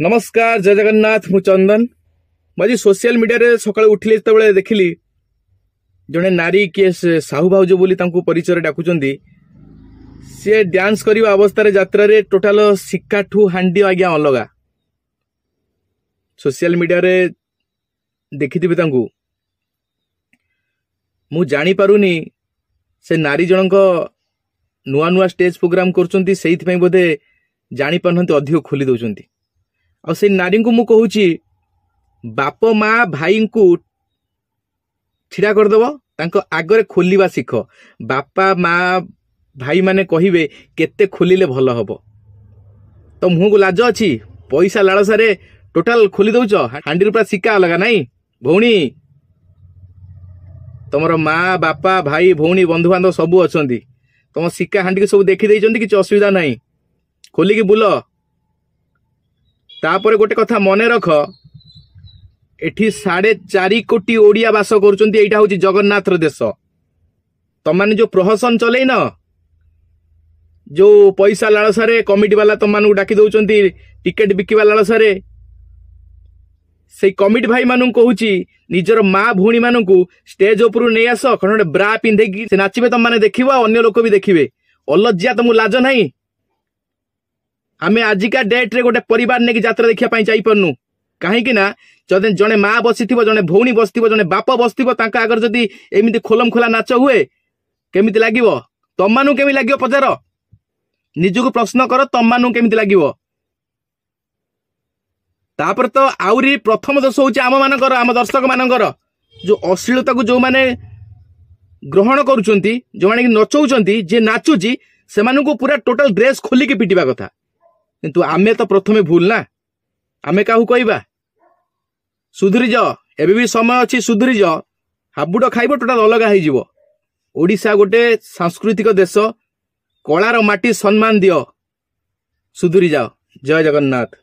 नमस्कार जय जगन्नाथ मु चंदन मुझे सोशल मीडिया सकाल उठिले जिते देखिली जड़े नारी किए साहू भाउज बोली परिचय डाकुंट सी डांस करने अवस्था यात्रा टोटाल शिकाठू हांडी आज्ञा अलगा सोशल मीडिया देखी मु जानी पारुनी से नारी जनक नुआ नुआ स्टेज प्रोग्राम कर बोधे जानी पारना अधिक खोली दौरान आ से नारी को मु कहूची बाप माँ भाई को छिड़ा करदेव तांको आगरे खोलिबा शिख बापा माँ भाई माने कहिबे केते खोलिले भल हबो तो मुह को लाज अच्छी पैसा लालसारे टोटाल खोली दौच हांडी पूरा शिका अलगा नाई भौणी तुमर माँ बापा भाई भौणी बंधु बांधव सबू अच्छा तुम शिका हांडी सब देखी किसी असुविधा नहीं खोलिकी बुल तापर गोटे कथा मन रख एठी 4.5 कोटी ओडिया बास करुचंती एटा होची जगन्नाथ देश तमाने जो प्रहसन चले न जो पैसा लालसारे कमिटी वाला तमानू डाकी दउचंती टिकेट बिकिबा लालसारे से कमिटी भाई मानू कहूची निजर माँ भौणी मानू स्टेज उपरू नहीं आस खंडे ब्रा पिंधे से नाचिबे तुम माने देखिबो अन्य लोक भी देखिबे अलज्जा तुमको लाज नहीं आमे आजिका डेट रे गोटे परिवार नेकी यात्रा देखिया जाई परनु कहीं ना जदे जने माँ बसी जने भौणी बसी जने बाप बसी आगर जदि एमती खोलम खोला नाच हुए केमिति लागिवो तममानू केमि लागिवो पचार निजको प्रश्न कर तममानू केमिति लागिवो तापर तो आउरी प्रथम दोष होची आम मानकर आम दर्शक मानकर जो अश्लीलता को जो माने ग्रहण करुचंती जो माने नचौचंती जे नाचुची सेमानू पूरा टोटल ड्रेस खोलिकी पिटिबा कथा किंतु आमे तो प्रथमे भूल ना आमे काहू कहबा सुधरी जाओ एबे भी समय अच्छी सुधरी जाओ हाबुड़ खाइब टोटाल अलग हो ओडिशा गोटे सांस्कृतिक देश कलार माटी सम्मान दियो सुधरी जाओ जय जगन्नाथ।